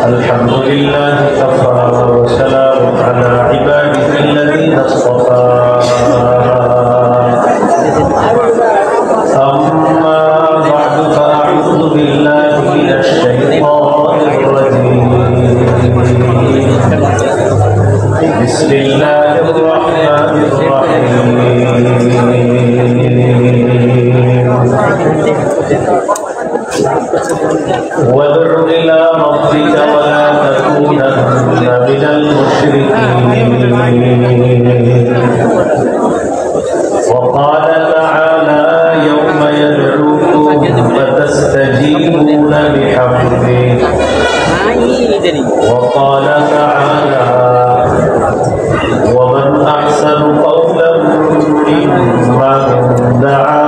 Alhamdulillah wa salamun ala ibadihi alladhina istafa. Amma ba'du fa'udhu billahi minash shaitanir rajim. Bismillahirrahmanirrahim. وادع إلى ربك ولا تكونن من المشركين. وقال تعالى يوم يدعوكم فتستجيبون بحمده. وقال تعالى ومن أحسن قولا ممن دعا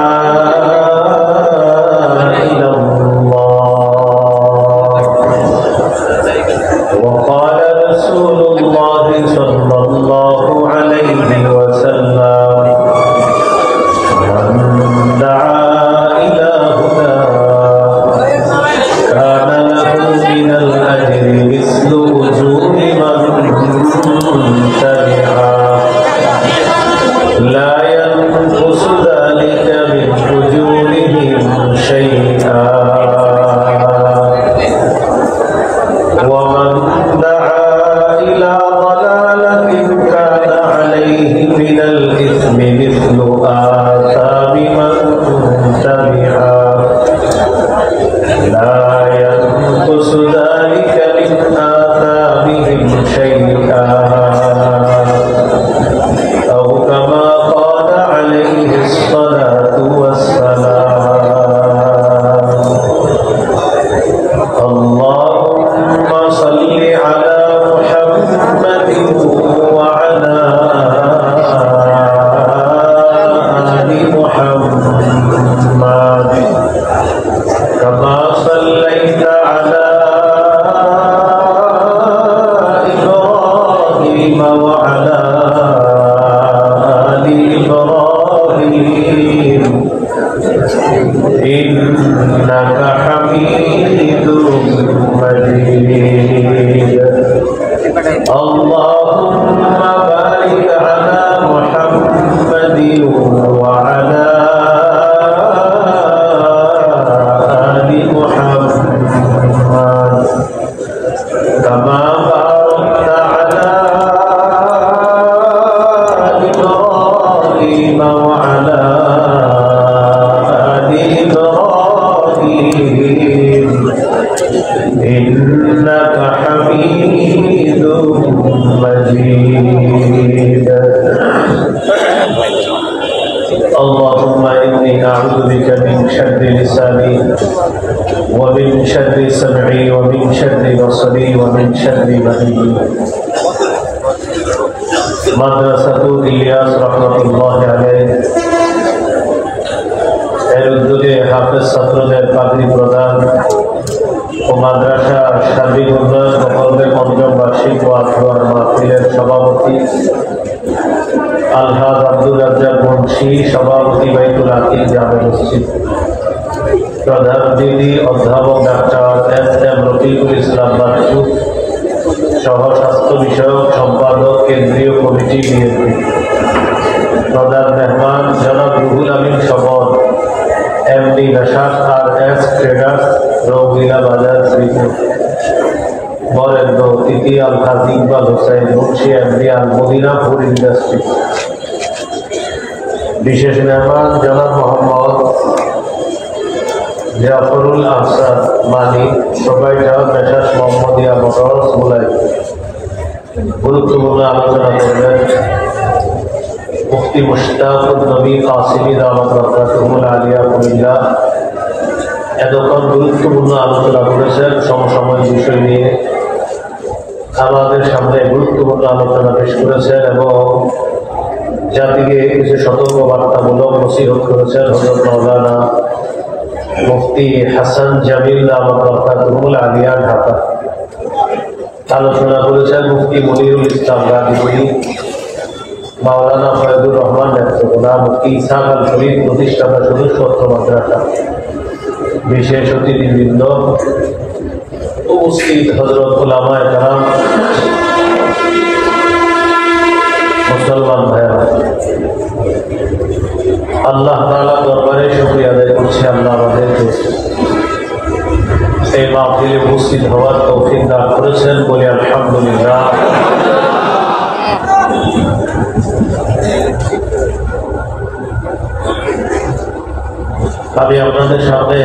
اللهم إني أعوذ بك من شر لساني ومن شر سمعي ومن شر بصري ومن شر مني. মাদ্রাসাতুল ইলিয়াস রাহমাতুল্লাহ আলাইহি এর উদ্যোগে হাফেজ ছাত্রদের পাগড়ি প্রদান ও মাদ্রাসা সার্বিক উন্নয়ন প্রকল্পের পঞ্চম বার্ষিক ও আজওয়ার মাহফিলের সভাপতি আলহাজ আব্দুল রাজ্জাক মুন্সি, সভাপতি বাইতুল আতিক জামে মসজিদ, প্রধান অতিথি অধ্যাপক ডাক্তার এস.এম. রফিকুল ইসলাম বাচ্চু, সহ স্বাস্থ্য বিষয়ক সম্পাদক কেন্দ্রীয় কমিটি বিএনপি, প্রধান মেহমান জনাব রুহুল আমিন শবন, এমডি নাশাদ আর.এস. ট্রেডার্স, রৌগিলা বাজার, শ্রীপুর, বরেণ্য অতিথি আলহাজ ইকবাল হোসেন মুন্সি, এমডি আল মদিনা ফুড ইন্ডাস্ট্রি, বিশেষ মেহমান জনাব মোহাম্মদ জাফরুল আহসান মানি, প্রোভাইডার মেসার্স মোহাম্মদিয়া মোটরস মুলাই। গুরুত্বপূর্ণ আলোচনা করবেন মুফতি মুশতাকুর নবী কাসিমি দাওয়াত বরকাতুহুল আলিয়া কুমিল্লা। এতক্ষণ গুরুত্বপূর্ণ আলোচনা করেছেন সমসাময়িক বিষয় নিয়ে, আমাদের সামনে গুরুত্বপূর্ণ আলোচনা পেশ করেছেন এবং জাতিকে কিছু সতর্কবার্তামূলক নসিহত করেছেন হযরত মাওলানা মুফতি হাসান জামিল দাওয়াত বরকাতুহুল আলিয়া ঢাকা। আলোচনা করেছেন মুফতি মনিরুল ইসলাম গাজীপুরি, মাওলানা ফয়জুর রহমান নেত্রকোনা, মুফতি ইসহাক আল শরীফ প্রতিষ্ঠাতা সদস্য মাদ্রাসা, বিশেষ অতিথিবৃন্দ, উপস্থিত হযরত উলামায়ে কেরাম, মুসলমান ভাইরা, আল্লাহ তাআলার দরবারে শুকরিয়া আদায় করছি আল্লাহ আমাদেরকে এই মাহফিলে উপস্থিত হওয়ার তৌফিক দান করেছেন, বলি আলহামদুলিল্লাহ। আমি আপনাদের সামনে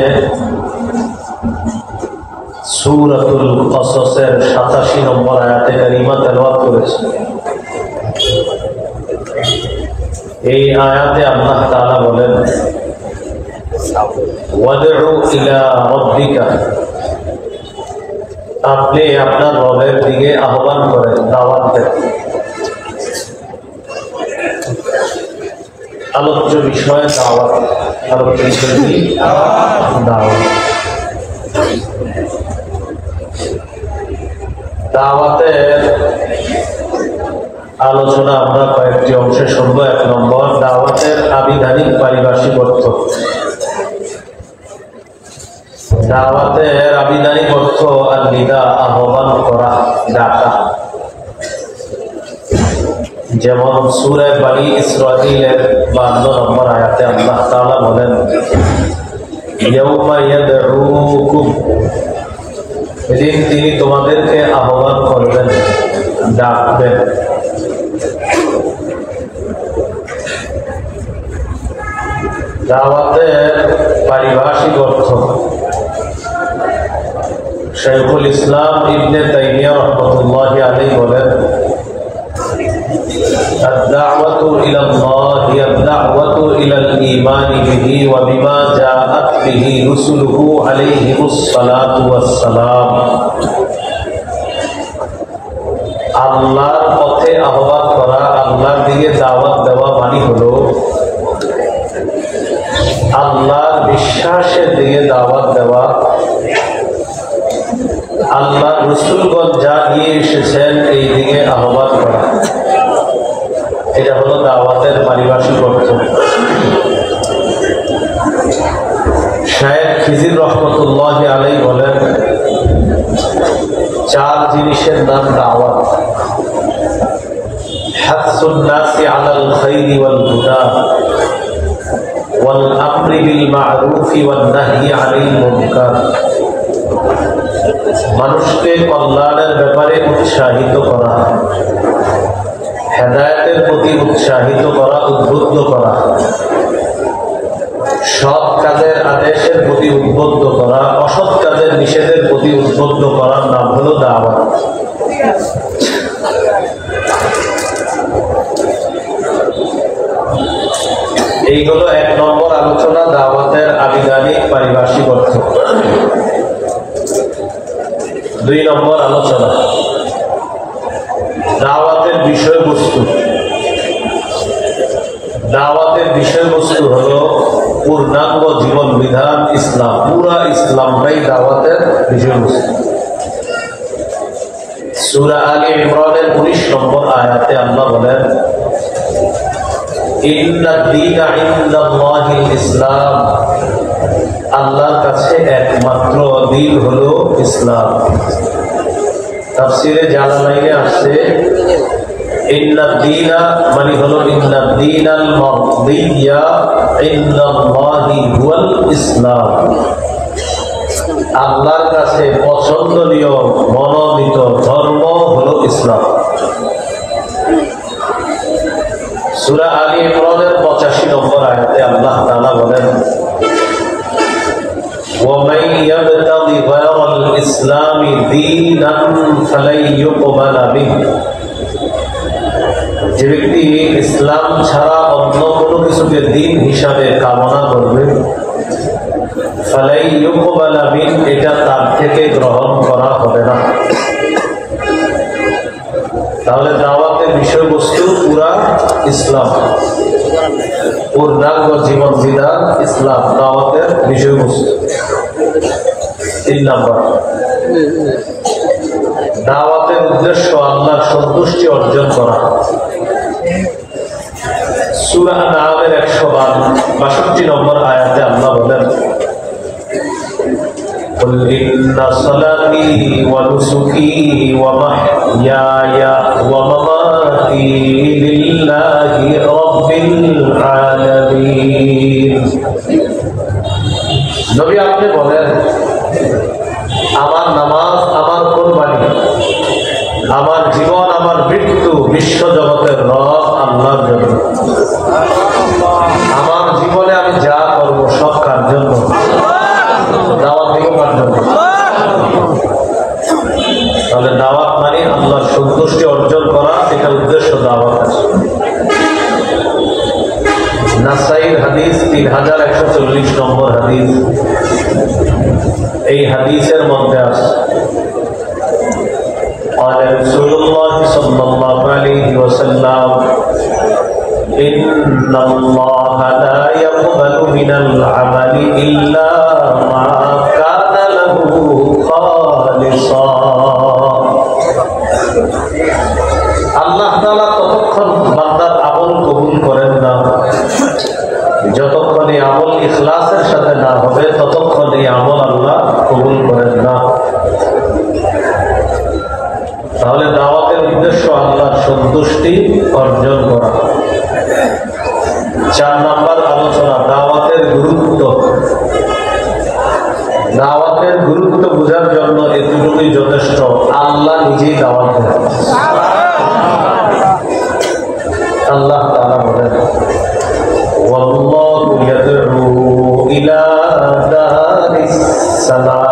সূরাতুল কসসের 87 নম্বর আয়াতে কারিমা তেলাওয়াত করেছি। এই আয়াতে আল্লাহ তাআলা বলেন, ওয়াদউ ইলা রাব্বিকা, আপনি আপনার রবের দিকে আহ্বান করেন, দাওয়াত দেন। আলোচ্য বিষয় দাওয়াত, আলোচ্য বিষয় কি? দাওয়াত। দাওয়াতের আলোচনা আমরা কয়েকটি অংশে শুনবো। 1 নম্বর, দাওয়াতের আবিধানিক পারিভাষিক অর্থ। দাওয়াতের আবিধানিক অর্থ আল-নিদা, আহ্বান করা, ডাকা। যেমন সূরা বনী ইসরাঈলের 52 নম্বর আয়াতে আল্লাহ তাআলা বলেন, ইয়াউমা ইয়াদউকুম, এদিন তিনি তোমাদেরকে আহ্বান করবেন, ডাকবেন। দাওয়াতের পারিভাষিক অর্থ শাইখুল ইসলাম ইবনে তাইমিয়া রাহমাতুল্লাহি আলাইহি বলেন, الدعوة إلى الله هي الدعوة إلى الإيمان به وبما جاءت به رسله عليهم الصلاة والسلام। আল্লাহর পথে আহ্বান করা, আল্লাহর দিকে দাওয়াত দেওয়া মানে হলো আল্লাহর বিশ্বাসের দিকে দাওয়াত দেওয়া, আল্লাহর রাসূলগণ যা নিয়ে এসেছেন এই দিকে আহ্বান করা। এটা হলো দাওয়াতের পারিভাষিক অর্থ। শায়েখ খিজির রহমতুল্লাহি আলাইহি বলেন, 4 জিনিসের নাম দাওয়াত। হাসুন নাসি আলাল খাইরি ওয়াল হুদা ওয়াল আমরি বিল মা'রুফি ওয়ান নাহyi আনিল মুনকার। মানুষকে কল্যাণের ব্যাপারে উৎসাহিত করা, হেদায়েতের প্রতি উৎসাহিত করা, উদ্বুদ্ধ করা, সৎ কাজের আদেশের প্রতি উদ্বুদ্ধ করা, অসৎ কাজের নিষেধের প্রতি উদ্বুদ্ধ করার নাম হলো দাওয়াত। এইগুলো 1 নম্বর আলোচনা, দাওয়াতের আবিধানিক পারিভাষিক অর্থ। 2 নম্বর আলোচনা, দাওয়াতের বিষয়বস্তু। দাওয়াতের বিষয়বস্তু হলো পূর্ণাঙ্গ জীবন বিধান ইসলাম। পুরা ইসলামটাই দাওয়াতের বিষয়বস্তু। সূরা আলে ইমরানের 19 নম্বর আয়াতে আল্লাহ বলেন, ইন্নাদ দীনা ইনদাল্লাহিল ইসলাম, আল্লাহর কাছে একমাত্র দ্বীন হলো ইসলাম। তাফসীরে জালালাইনে আসছে, ইন্নাদ দীনা মানে হলো ইন্নাদ দীনাল মারদিয়া ইনদাল্লাহি হুয়াল ইসলাম, আল্লাহর কাছে পছন্দনীয় মনোনীত ধর্ম হলো ইসলাম। সূরা আলে ইমরানের 85 নম্বর আয়াতে আল্লাহ তাআলা বলেন, وَمَن يَبْتَغِ غَيْرَ الْإِسْلَامِ دِينًا فَلَن يُقْبَلَ مِنْهُ, যে ব্যক্তি ইসলাম ছাড়া অন্য কোনো কিছুকে দ্বীন হিসাবে কামনা করবে, فَلَن يُقْبَلَ مِنْهُ, এটা তার থেকে গ্রহণ করা হবে না। তাহলে দাওয়াতের বিষয়বস্তু পুরা ইসলাম, পূর্ণাঙ্গ জীবন বিধান ইসলাম, দাওয়াতের বিষয়বস্তু। 3 নম্বর, দাওয়াতের উদ্দেশ্য আল্লাহর সন্তুষ্টি অর্জন করা। সূরা আন-নামের 162 নম্বর আয়াতে আল্লাহ বলেন, قل إن صلاتي ونسكي ومحياي ومماتي لله رب العالمين। নবী আপনি বলেন, আমার নামাজ, আমার কুরবানি, আমার জীবন, আমার মৃত্যু বিশ্ব জগতের রব আল্লাহর জন্য। আমার জীবনে আমি যা করব সব কার জন্য? দাওয়াত দিব কার জন্য? তাহলে দাওয়াত মানে আল্লাহর সন্তুষ্টি অর্জন করা, এটা উদ্দেশ্য দাওয়াত। নাসাইর হাদিস 3140 নম্বর হাদিস। এই হাদিসের মধ্যে আছে, قال رسول الله صلى الله عليه وسلم إن الله لا يقبل من العمل إلا ما كان له خالصا। আল্লাহ তাআলা ততক্ষণ বান্দার আমল কবুল করেন না যতক্ষণ এই আমল ইখলাসের সাথে না হবে, ততক্ষণ এই আমল আল্লাহ কবুল করেন না। তাহলে দাওয়াতের উদ্দেশ্য আল্লাহর সন্তুষ্টি অর্জন করা। 4 নম্বর আলোচনা, দাওয়াতের গুরুত্ব। দাওয়াতের গুরুত্ব বোঝার জন্য এতটুকুই যথেষ্ট, আল্লাহ নিজেই দাওয়াত দেন। আল্লাহ তাআলা বলেন, ওয়াল্লাহু ইয়াদউ ইলা দারিস সালাম।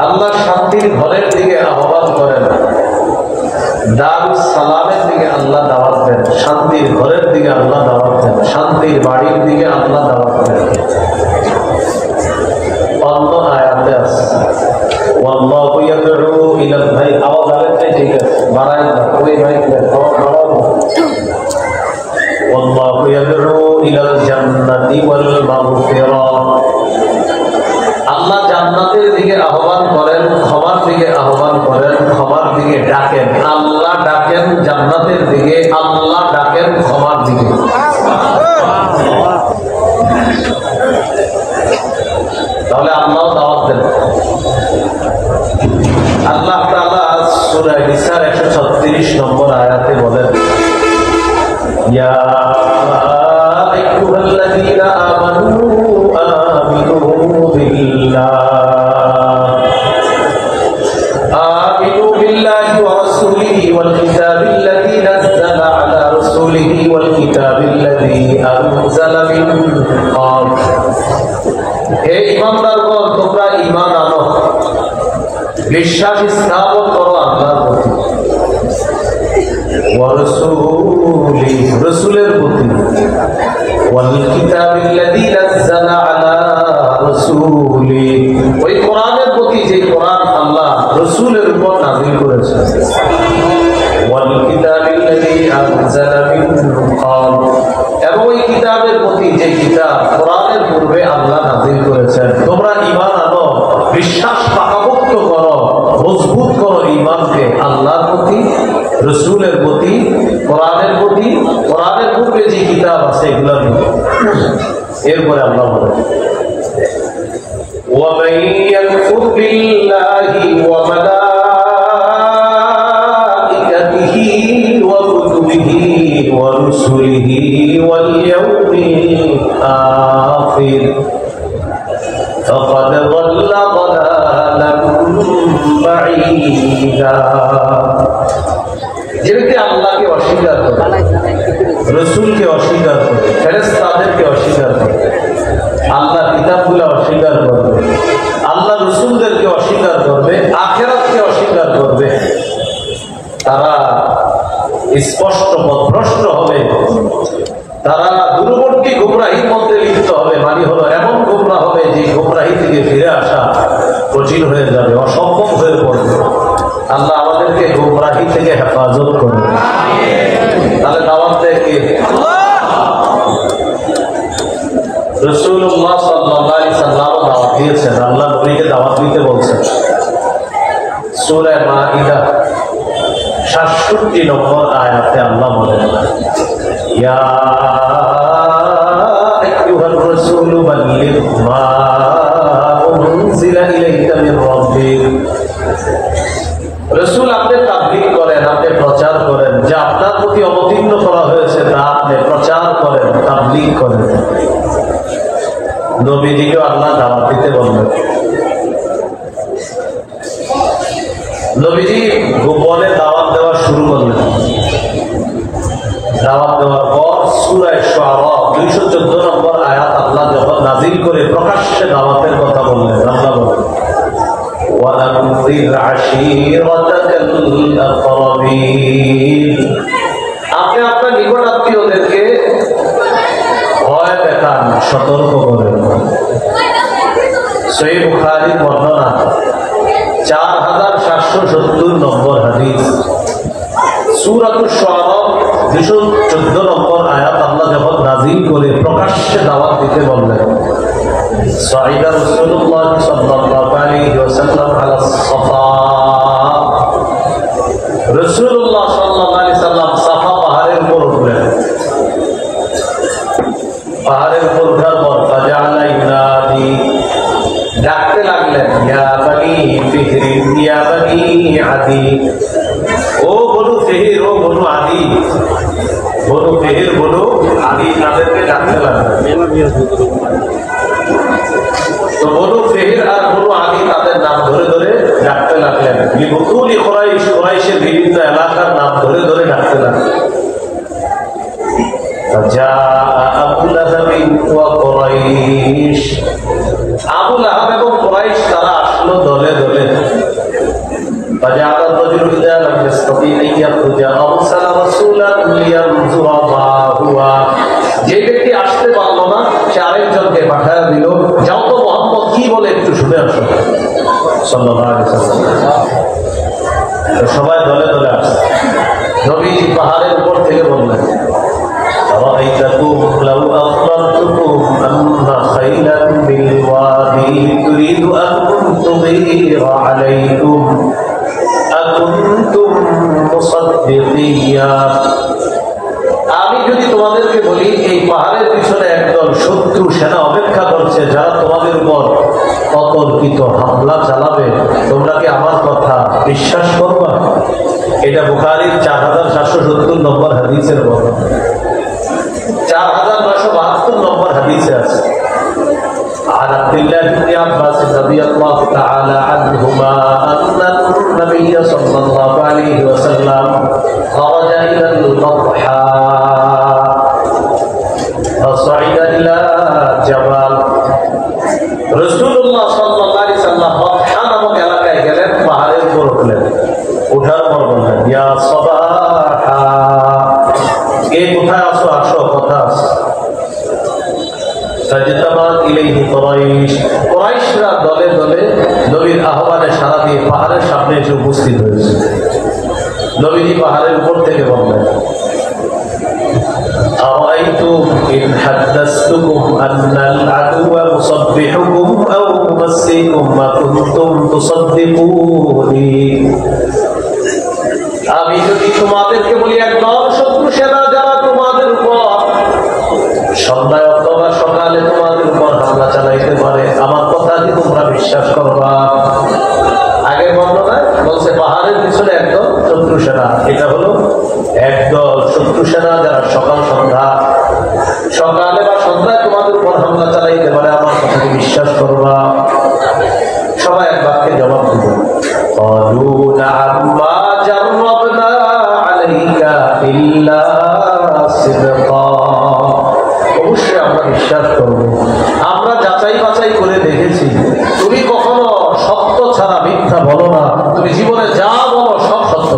আল্লাহ শান্তির ঘরের দিকে আহ্বান করেন। দারুস সালামের দিকে আল্লাহ দাওয়াত দেন, শান্তির ঘরের দিকে আল্লাহ দাওয়াত দেন, শান্তির বাড়ির দিকে আল্লাহ দাওয়াত দেন। অন্য আয়াতে আছে, ওয়াল্লাহু ইয়াদউ ইলা, ভাই আওয়াজ আলেন ঠিক আছে, বাড়াই না, ওই ভাই বাড়াও। ওয়াল্লাহু ইয়াদউ ইলাল জান্নাতি ওয়াল মাগফিরা। আল্লাহ জান্নাতের দিকে আহ্বান করেন, ক্ষমার দিকে আহ্বান করেন, ক্ষমার দিকে ডাকেন। আল্লাহ ডাকেন জান্নাতের দিকে, আল্লাহ ডাকেন ক্ষমার দিকে। তাহলে আল্লাহ দাওয়াত দেন। আল্লাহ তাআলা সূরা নিসার 136 নম্বর আয়াতে বলেন, ইয়া আইয়ুহাল্লাযীনা আমানু আমিনু বিল্লাহি ওয়া রাসূলিহি ওয়াল কিতাবিল্লাযী নাযালা আলা রাসূলিহি ওয়াল কিতাবিল্লাযী আনজালা মিন ক্বাবল। হে ঈমানদারগণ, তোমরা ঈমান আনো, বিশ্বাস স্থাপন করো আল্লাহর প্রতি, ওয়া রাসূলিহি, রাসূলের প্রতি, ওয়াল কিতাবিল্লাযী নাযালা আলা রাসূলিহি, ওই কোরআনের প্রতি যে কোরআন আল্লাহ রাসূলের উপর নাযিল করেছেন, ওয়াল কিতাবিল্লাযী আনজালা মিন ক্বাবল, এবং ওই কিতাবের প্রতি যে কিতাব কোরআনের পূর্বে আল্লাহ নাযিল করেছেন। তোমরা ঈমান আনো, বিশ্বাস পাকাপোক্ত করো, মজবুত করো ঈমানকে আল্লাহর প্রতি, রাসূলের প্রতি, কোরআনের প্রতি, কোরআনের পূর্বে যে কিতাব আছে এগুলোর প্রতি। এরপরে আল্লাহ বলেন, وَمَن يَكْفُرْ بِاللَّهِ وَمَلَائِكَتِهِ وَكُتُبِهِ وَرُسُلِهِ وَالْيَوْمِ الْآخِرِ فَقَدْ ضَلَّ ضَلَالًا بَعِيدًا। যে ব্যক্তি আল্লাহকে অস্বীকার করে, রাসূলকে অস্বীকার করে, ফেরেশতাদেরকে অস্বীকার করে, আল্লাহ কিতাবগুলো অস্বীকার করবে, আল্লাহ রাসূলদেরকে অস্বীকার করবে, আখিরাতকে অস্বীকার করবে, তারা স্পষ্ট পথভ্রষ্ট হবে, তারা দূরবর্তী গোমরাহির মধ্যে লিপ্ত হবে। মানে হলো এমন গোমরাহ হবে যে গোমরাহি থেকে ফিরে আসা কঠিন হয়ে যাবে, অসম্ভব হয়ে পড়বে। আল্লাহ আমাদেরকে গোমরাহি থেকে হেফাজত করবে। তাহলে দাওয়াত দেয় কে? রাসূলুল্লাহ সাল্লাল্লাহু আলাইহি সাল্লাম দাওয়াত দিয়েছেন, আল্লাহ নবীকে দাওয়াত দিতে বলছেন। সূরা মাইদা ৬৭ নম্বর আয়াতে আল্লাহ বলেন, ইয়া আইয়ুহার রাসূলু বাল্লিগ মা উনজিলা ইলাইকা মির রাব্বিক। রাসূল, আপনি তাবলীগ করেন, আপনি প্রচার করেন, যা আপনার প্রতি অবতীর্ণ করা হয়েছে তা আপনি প্রচার করেন, তাবলীগ করেন। নবীজিকে আল্লাহ দাওয়াত দিতে বললেন। নবীজি গোপনে দাওয়াত দেওয়া শুরু করলেন। দাওয়াত দেওয়ার পর সূরা শুআরা 214 নম্বর আয়াত আল্লাহ যখন নাযিল করে প্রকাশ্যে দাওয়াতের কথা বললেন, আল্লাহ বলেন, وَأَنذِرْ عَشِيرَتَكَ الْأَقْرَبِينَ। আপনি আপনার নিকট আত্মীয়দেরকে ভয় দেখান, সতর্ক করেন। সহিহ বুখারীর বর্ণনা 4770 নম্বর হাদিস। সূরাতুশ শুআরা 214 নম্বর আয়াত আল্লাহ যখন নাযিল করে প্রকাশ্যে দাওয়াত দিতে বললেন, সাইদা রাসূলুল্লাহ সাল্লাল্লাহু আলাইহি ওয়াসাল্লাম আলা সাফা। রাসূলুল্লাহ সাল্লাল্লাহু আলাইহি সাল্লাম সাফা পাহাড়ের উপর উঠলেন। পাহাড়ের উপর ওঠার পর ফাজাআলা ইউনাদি, ডাকতে লাগলেন, ইয়া বনি ফিহর, ইয়া বনি আদি। ও বনু ফিহর, ও বনু আদি। বনু ফিহর, বনু আদি তাদেরকে ডাকতে লাগলেন। তো বনু ফিহর আর বনু আদি তাদের নাম ধরে ধরে ডাকতে লাগলেন। লিবুতুলি কুরাইশ, কুরাইশের বিভিন্ন এলাকার নাম ধরে ধরে ডাকতে লাগলেন। আবু লাহাব ওয়া কুরাইশ, আবু লাহাব এবং কুরাইশ তারা আসলো দলে দলে। فجعل الرجل إذا لم يستطيع أن يخرج أرسل رسولا لينظر ما هو। যে ব্যক্তি আসতে পারলো না সে আরেকজনকে পাঠায় দিল, যাও তো মুহাম্মদ কি বলে একটু শুনে আসো। সাল্লাল্লাহু আলাইহি ওয়াসাল্লাম সবাই দলে দলে আসে। নবীজি পাহাড়ের উপর থেকে বললেন, أرأيتكم لو أخبرتكم أن خيلا بالوادي تريد أن تغير عليكم أكنتم مصدقيا। আমি যদি তোমাদেরকে বলি এই পাহাড়ের পিছনে একদল শত্রু সেনা অপেক্ষা করছে যারা তোমাদের উপর অতর্কিত হামলা চালাবে, তোমরা কি আমার কথা বিশ্বাস করবা? এটা বুখারীর 4770 নম্বর হাদিসের বর্ণনা। 4972 নম্বর হাদিসে আছে। عن عبد الله بن عباس رضي الله تعالى عنهما أن النبي صلى الله عليه وسلم خرج إلى البطحاء فصعد إلى جبل। রাসূলুল্লাহ সাল্লাল্লাহু আলাইহি ওয়াসাল্লাম বতহা নামক এলাকায় গেলেন, পাহাড়ের উপর উঠলেন। ওঠার পর বললেন, ইয়া সাবাহা, কে কোথায় আসো, আসো, কথা আছে। কুরাইশরা দলে দলে নবীর আহ্বানে সাড়া দিয়ে পাহাড়ের সামনে এসে উপস্থিত হয়েছে। নবীজি পাহাড়ের উপর থেকে বললেন, أرأيتم إن حدثتكم أن العدو مصبحكم أو ممسكم ما كنتم تصدقوني। আমি যদি তোমাদেরকে বলি একদল শত্রু সেনা যারা তোমাদের উপর সন্ধ্যায় অথবা সকালে তোমাদের উপর হামলা চালাইতে পারে, আমার কথা কি তোমরা বিশ্বাস করবা? আগের বর্ণনায় বলছে পাহাড়ের পিছনে একদল শত্রু সেনা, এটা হলো একদল শত্রু সেনা যারা সকাল সন্ধ্যা সকালে বা সন্ধ্যায় তোমাদের উপর হামলা চালাইতে পারে, আমার কথা কি বিশ্বাস করবা? সবাই এক বাক্যে জবাব দিল, قالوا نعم ما جربنا عليك إلا صدقا। অবশ্যই আমরা বিশ্বাস করব, আমরা যাচাই বাছাই করে দেখেছি তুমি কখনো সত্য ছাড়া মিথ্যা বলো না, তুমি জীবনে যা বলো সব সত্য।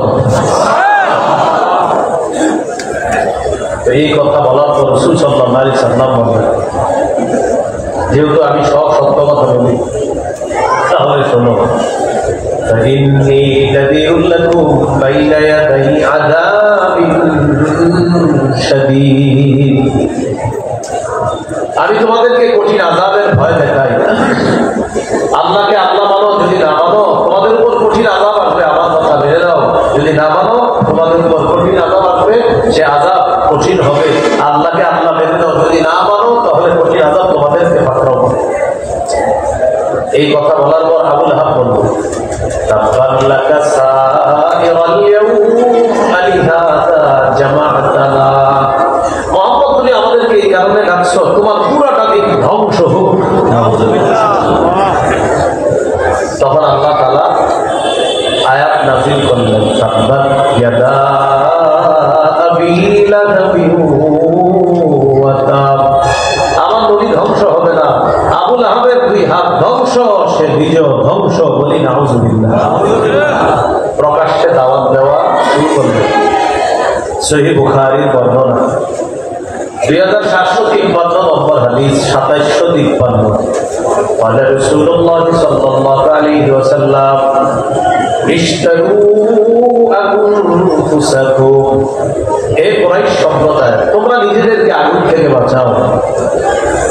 এই কথা বলার পর রাসূল সাল্লাল্লাহু আলাইহি ওয়াসাল্লাম বললেন, যেহেতু আমি সব সত্য কথা বলি তাহলে শোনো, فإني نذير لكم بين يدي عذاب شديد। আমি তোমাদেরকে কঠিন আযাবের ভয় দেখাই। আল্লাহকে আল্লাহ মানো, যদি না মানো তোমাদের উপর কঠিন আযাব আসবে। আমার কথা মেনে নাও, যদি না মানো তোমাদের উপর কঠিন আযাব আসবে, সে আযাব কঠিন হবে। আল্লাহকে আল্লাহ মেনে নাও, যদি না মানো তাহলে কঠিন আযাব তোমাদেরকে পাকড়াও হবে। এই কথা বলার পর আবু লাহাব বলল, তাব্বাত লাকা সাইরাল ইয়াউম আলিহাযা জামাআতানা। মুহাম্মদ, তুমি আমাদেরকে এই কারণে ডাকছো, তোমার পুরোটা দিন ধ্বংস হোক। তখন আল্লাহ তাআলা আয়াত নাযিল করলেন, তাব্বাত ইয়াদা আবি লাহাবিন ওয়া তাব। আমার নবী ধ্বংস হবে না, আবু লাহাবের দুই হাত ধ্বংস, সে নিজেও ধ্বংস। বলি নাউজুবিল্লাহ। প্রকাশ্যে দাওয়াত দেওয়া শুরু করলেন। সহিহ বুখারীর বর্ণনা 2753 নম্বর হাদিস, 2753। قال رسول الله صلى الله عليه وسلم اشتروا انفسكم। এ কুরাইশ সম্প্রদায়, তোমরা নিজেদেরকে আগুন থেকে বাঁচাও।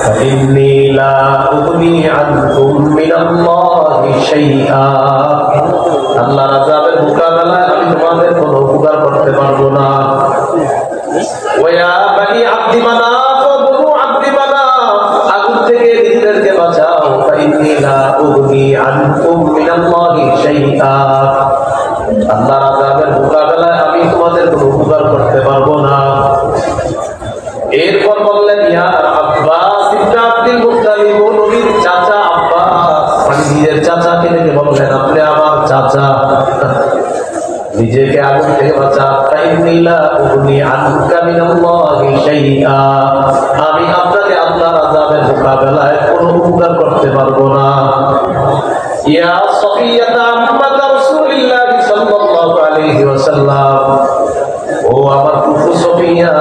فإني لا أغني عنكم من الله شيئا। আল্লাহর আযাবের মোকাবেলায় আমি তোমাদের কোনো উপকার করতে পারবো না। ওয়া বানি আব্দি মানাফ ওয়া বনু আব্দি মানাফ, আগুন থেকে নিজেদেরকে বাঁচাও। فإني لا أغني عنكم من الله شيئا। আল্লাহর আযাবের মোকাবেলায় আমি তোমাদের কোনো উপকার করতে পারবো না। এরপর বললেন, ইয়া আব্বাস ইবনে আব্দুল মুত্তালিব, নবীর চাচা আব্বাস, মানে নিজের চাচাকে ডেকে বললেন, আপনি আমার চাচা, নিজেকে আগুন থেকে বাঁচা। ফাইন্নী লা উগনি আনকা মিনাল্লাহি শাইআ। আমি আপনাকে আল্লাহর আযাবের মোকাবেলায় কোনো উপকার করতে পারবো না। ইয়া সফিয়াতা আম্মাত রাসূলিল্লাহ সাল্লাল্লাহু আলাইহি ওয়াসাল্লাম, ও আমার ফুফু সফিয়া,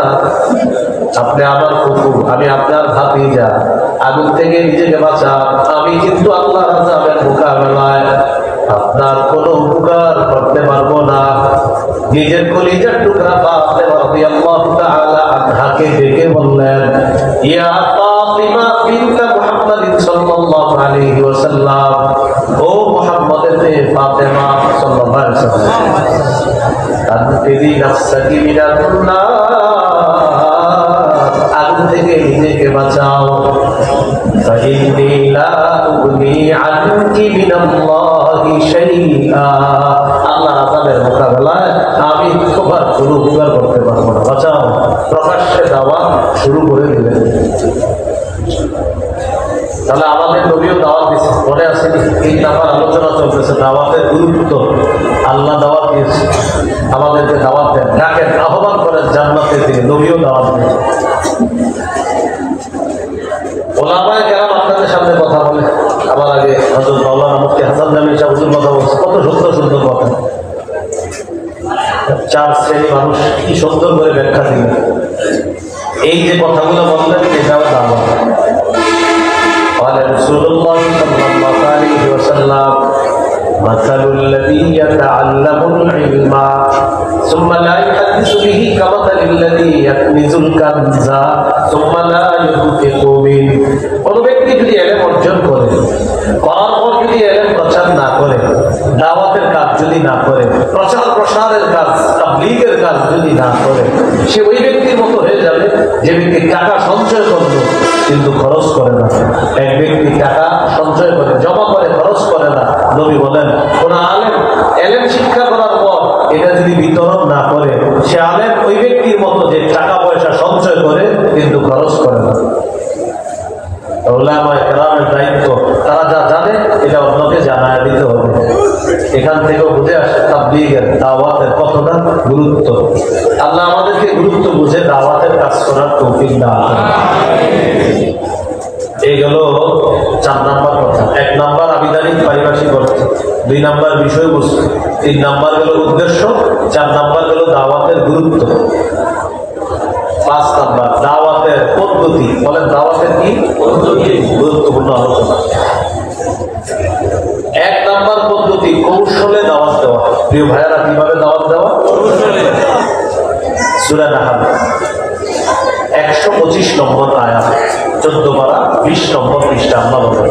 আপনি আমার ফুফু, আমি আপনার ভাতিজা, আগুন থেকে নিজেকে বাঁচা। আমি কিন্তু আল্লাহর আযাবের মোকাবেলায় আপনার কোনো উপকার করতে পারবো না। নিজের কলিজার টুকরা ফাতেমা রাদিয়াল্লাহু তাআলা আনহাকে ডেকে বললেন, ইয়া ফাতিমা বিনত মুহাম্মদ সাল্লাল্লাহু আলাইহি ওয়াসাল্লাম, ও মুহাম্মদের মেয়ে ফাতেমা সাল্লাল্লাহু আলাইহি ওয়াসাল্লাম, আনতিরি নাফসাকি মিনান নার, আগুন থেকে নিজেকে বাঁচাও। ফাইন্নী লা উগনি আনকি মিনাল্লাহি শাইআ। আল্লাহর আযাবের মোকাবেলায় আমি তোমার কোনো উপকার করতে পারবো না, বাঁচাও। প্রকাশ্যে দাওয়াত শুরু করে দিলেন। তাহলে আমাদের নবীও দাওয়াত দিচ্ছে, মনে আছে? এই নাম্বার আলোচনা চলতেছে দাওয়াতের গুরুত্ব। আল্লাহ দাওয়াত দিয়েছে, আমাদেরকে দাওয়াত দেন, ডাকেন, আহ্বান করেন জান্নাতের দিকে। নবীও দাওয়াত দেন। ওলামায়ে কেরাম আপনাদের সামনে কথা বলে, আমার আগে হযরত মাওলানা মুফতি হাসান জামিল সাহেব হুজুর কথা বলছে, কত সুন্দর সুন্দর কথা। চার শ্রেণী মানুষ কি সুন্দর করে ব্যাখ্যা দিলেন। এই যে কথাগুলো বললেন, এটাও দাওয়াত। قال رسول الله صلى الله عليه وسلم مثل الذي يتعلم العلم ثم لا يحدث به كمثل الذي يكنز الكنز ثم لا ينفق منه। কোন ব্যক্তি যদি ইলম অর্জন করে, করার পর যদি ইলম প্রচার না করে, দাওয়াতের কাজ যদি না করে, প্রচার প্রসারের কাজ, তাবলীগের কাজ যদি না করে, সে ওই ব্যক্তির মতো হয়ে যাবে যে ব্যক্তি টাকা সঞ্চয় করলো কিন্তু খরচ করে না। এক ব্যক্তি টাকা সঞ্চয় করে, জমা করে, খরচ করে না। নবী বলেন, কোন আলেম ইলম শিক্ষা করার পর এটা যদি বিতরণ না করে, সে আলেম ওই ব্যক্তির মতো যে টাকা পয়সা সঞ্চয় করে কিন্তু খরচ করে না। উলামায়ে কেরামের দায়িত্ব, তারা যা জানে এটা অন্যকে জানায় দিতে হবে। এখান থেকেও বুঝে আসে তাবলীগের, দাওয়াতের কতটা গুরুত্ব। আল্লাহ আমাদেরকে গুরুত্ব বুঝে দাওয়াতের কাজ করার তৌফিক দান করেন। এই গেল 4 নাম্বার কথা। 1 নাম্বার আবিধানিক পারিভাষিক অর্থ, 2 নাম্বার বিষয়বস্তু, 3 নাম্বার গেল উদ্দেশ্য, 4 নাম্বার গেল দাওয়াতের গুরুত্ব, 5 নাম্বার দাওয়াতের পদ্ধতি। বলেন দাওয়াতের কি পদ্ধতি? গুরুত্বপূর্ণ আলোচনা। 1 নাম্বার পদ্ধতি, কৌশলে দাওয়াত দেওয়া। প্রিয় ভাইয়েরা, কিভাবে দাওয়াত দেওয়া? সূরা নাহল 125 নম্বর আয়াত। 14 পারা 20 নম্বর পৃষ্ঠা। আল্লাহ বলেন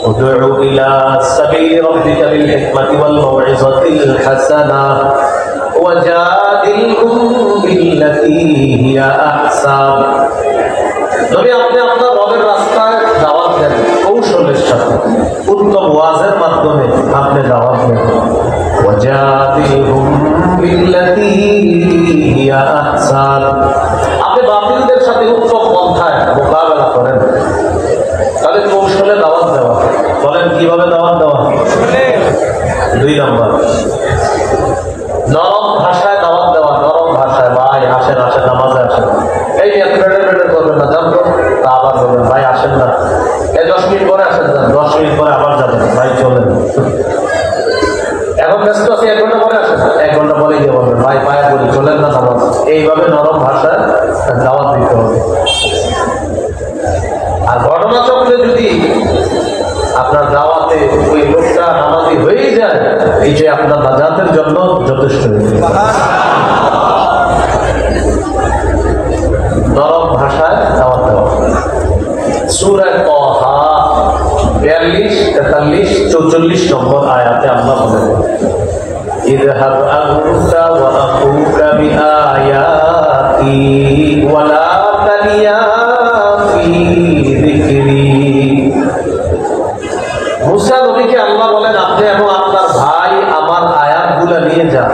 উদউ ইলা সাবিলি রাব্বিকা বিল হিকমাতি ওয়াল মাউইযাতিল হাসানা ওয়াজাদিলহুম বিল্লাতী হিয়া আহসান। নবী আপনি আপনার রবের রাস্তায় দাওয়াত দেন কৌশলের সাথে, উত্তম ওয়াজের মাধ্যমে আপনি দাওয়াত দেন। ওয়াজাদিলহুম বিল্লাতী হিয়া আহসান, আপনি বাতিলদের সাথে উত্তম পন্থায় মোকাবেলা করেন। তাহলে কৌশলে দাওয়াত দেওয়া। বলেন কিভাবে দাওয়াত দেওয়া? 2 নম্বর নরম ভাষায় দাওয়াত দেওয়া। নরম ভাষায়, ভাই আসেন আসেন নামাজে আসেন, এই বেড়ে করবেন না, জানতো তা আবার বলবেন ভাই আসেন না, এই 10 মিনিট পরে আসেন, 10 মিনিট পরে আবার যাবেন, ভাই চলেন, এখন ব্যস্ত আছি 1 ঘন্টা পরে আসেন, 1 ঘন্টা পরে গিয়ে বলবেন ভাই পায়ে বলি চলেন না নামাজ। এইভাবে নরম ভাষায় দাওয়াত দিতে হবে। আর ঘটনা চক্রে যদি আপনার দাওয়াতে ওই লোকটা নামাজি হয়েই যায়, এই যে আপনার নাজাতের জন্য যথেষ্ট। নরম ভাষায় দাওয়াত দেওয়া। সূরা তাহা 42, 43, 44 নম্বর আয়াতে আল্লাহ বলেন ইযহাব আনতা ওয়া আখুকা বিআয়াতি ওয়া লা তানিয়া ফি যিকরি। মুসা নবীকে আল্লাহ বলেন আপনি এবং আপনার ভাই আমার আয়াতগুলো নিয়ে যান,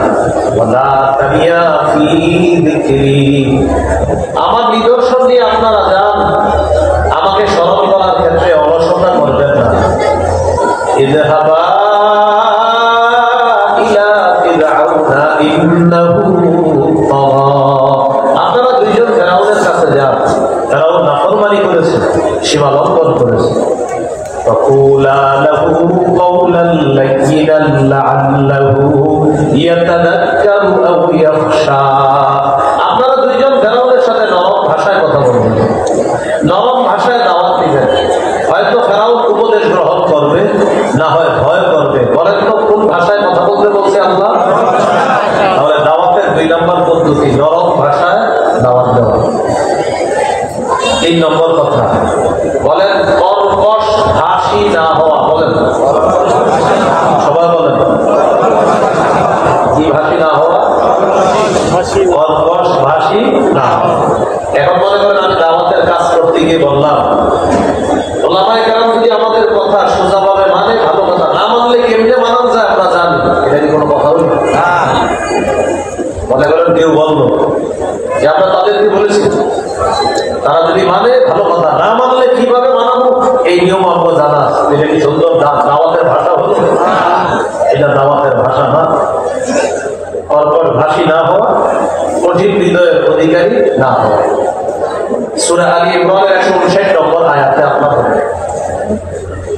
ওয়া লা তানিয়া ফি যিকরি, আমার নিদর্শন নিয়ে আপনারা যান, আমাকে স্মরণ করার ক্ষেত্রে অলসতা করবেন না। ইযহাবা ইলা ফিরআউনা ইন্নাহু তাগা, আপনারা 2 জন ফিরআউনের কাছে যান, ফিরআউন নাফরমানি করেছে, সীমা লঙ্ঘন করেছে। ফাকুলা লাহু কাওলান লাইয়িনান লাআল্লাহু ইয়াতাযাক্কারু আও ইয়াখশা, আপনারা 2 জন ফিরআউনের সাথে নরম ভাষায় কথা বলবেন, নরম ভাষায় দাওয়াত দিবেন। হয়তো ফেরাউন উপদেশ গ্রহণ করবে, না হয় ভয় করবে। বলেন তো কোন ভাষায় কথা বলতে বলছে আল্লাহ? তাহলে দাওয়াতের 2 নম্বর পদ্ধতি নরম ভাষায় দাওয়াত দেওয়া। 3 নম্বর কথা বলেন কর্কশ ভাষী না হওয়া। বলেন সবাই বলেন কি ভাষী না হওয়া? কর্কশ ভাষী না হওয়া। এখন মনে করেন আমি দাওয়াতের কাজ করতে গিয়ে বললাম, ওলামায়ে কেরাম যদি আমাদের কথা সোজাভাবে মানে ভালো কথা, না মানলে কেমনে মানান যায় আমরা জানি, এটা কি কোনো কথা হইল? মনে করেন কেউ বললো যে আমরা তাদেরকে বলেছি, তারা যদি মানে ভালো কথা, না মানলে কিভাবে মানাবো এই নিয়ম আমরা জানা। এটা কি সুন্দর দাওয়াতের ভাষা হলো? এটা দাওয়াতের ভাষা না। কর্কশ ভাষী না হওয়া, কঠিন হৃদয়ের অধিকারী না হওয়া। সূরা আলী ইমরানের 159 নম্বর আয়াতে আল্লাহ বলেন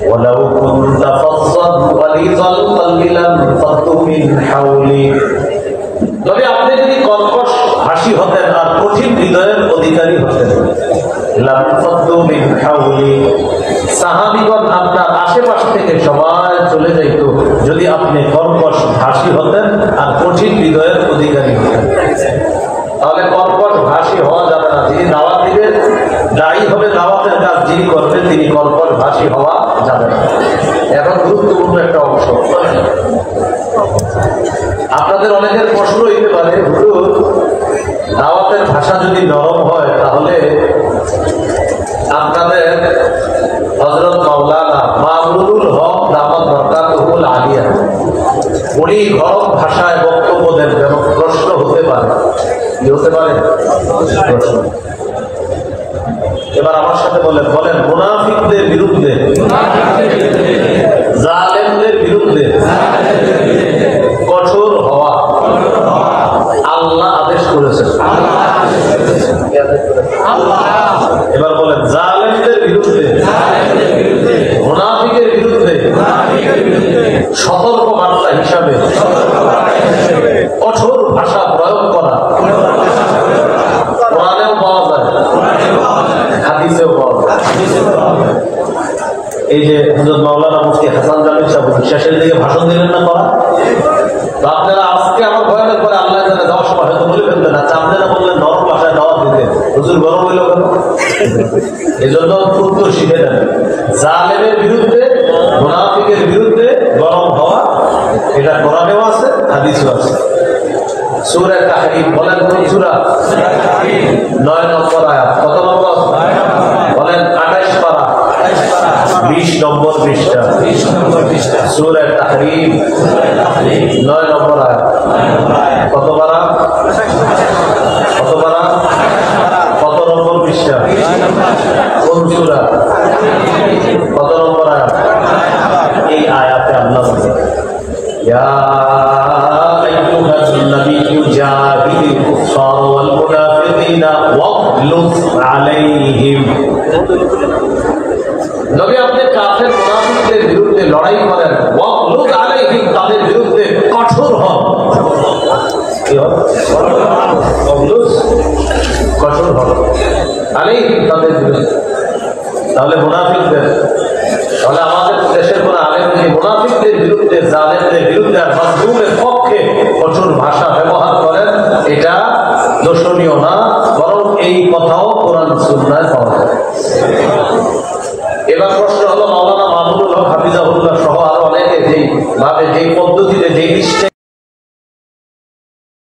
ওয়ালাউ কুনতা ফাযযান গালিযাল কলবি লাম ফাদ্দু মিন হাওলি, তবে আপনি যদি কর্কশ ভাষী হতেন আর কঠিন হৃদয়ের অধিকারী হতেন, লাম ফাদ্দু মিন হাওলি, সাহাবীগণ আপনার আশেপাশ থেকে সবাই চলে যাইত যদি আপনি কর্কশ ভাষী হতেন আর কঠিন হৃদয়ের অধিকারী হতেন। তাহলে কর্কশ ভাষী হওয়া যাবে না। যিনি দাওয়াত দিবে, দায়ী হবে দাওয়াতের কাজ যিনি করবেন, তিনি কর্কশ ভাষী হওয়া যাবে না। এখন গুরুত্বপূর্ণ একটা অংশ, আপনাদের অনেকের প্রশ্ন হইতে পারে হুজুর দাওয়াতের ভাষা যদি নরম হয় তাহলে আপনাদের হযরত মাওলানা মামুনুল হক দামাত বরকাতুহুল আলিয়া উনি গরম ভাষায় বক্তব্য দেন, যেন প্রশ্ন হতে পারে। কি হতে পারে? প্রশ্ন। এবার আমার সাথে বলেন মুনাফিকদের বিরুদ্ধে, জালেমদের বিরুদ্ধে কঠোর হওয়া আল্লাহ আদেশ করেছেন। এবার বলেন জালেমদের বিরুদ্ধে, মুনাফিকের বিরুদ্ধে সতর্ক বার্তা হিসাবে কঠোর ভাষা প্রয়োগ করা কোরআনেও পাওয়া যায়, হাদিসেও পাওয়া যায়। এই যে হযরত মাওলানা মুফতি হাসান জামিল সাহেব শেষের দিকে ভাষণ দিলেন না করা, তো আপনারা আজকে আমার বয়ানের পরে আল্লাহ জানে 10 বার হয়তো বলে ফেলবেন, আচ্ছা আপনারা বললেন নরম ভাষায় দাওয়াত দিতে, হুজুর গরম হইল কেন? এজন্য উত্তর শিখে নেন। জালেমের বিরুদ্ধে, মুনাফিকের বিরুদ্ধে গরম হওয়া, এটা কোরআনেও আছে, হাদিসেও আছে। সূরা তাহরীম বলেন কোন সূরা? 9 নম্বর আয়াত। কত নম্বর? বলেন 28 পারা 20 নম্বর পৃষ্ঠা। সূরা তাহরীম 9 নম্বর আয়াত। কত পারা? কত পারা? কত নম্বর পৃষ্ঠা? কোন সূরা? কত নম্বর আয়াত? এই আয়াতে আল্লাহ বলেন, ইয়া আইয়ুহান নাবিয়্যু জাহিদিল কুফার ওয়াল মুনাফিকিনা ওয়াগলুজ আলাইহিম। নবী আপনি কাফের মুনাফিকদের বিরুদ্ধে লড়াই করেন, ওয়াগলুজ আলাইহিম, তাদের বিরুদ্ধে কঠোর হন। কি হন? ওয়াগলুজ, কঠোর হন আলাইহিম, তাদের বিরুদ্ধে। তাহলে মুনাফিকদের, তাহলে আমাদের দেশের কোন আলেম যদি মুনাফিকদের বিরুদ্ধে, জালেমদের বিরুদ্ধে আর মাজলুমের পক্ষে কঠোর ভাষা ব্যবহার করেন, এটা দর্শনীয় না, বরং এই কথাও কোরআন সুন্নাহয় পাওয়া যায়। এবার প্রশ্ন হলো, মাওলানা মামুনুল হক হাফিজাহুল্লাহ সহ আরো অনেকে যেই ভাবে, যেই পদ্ধতি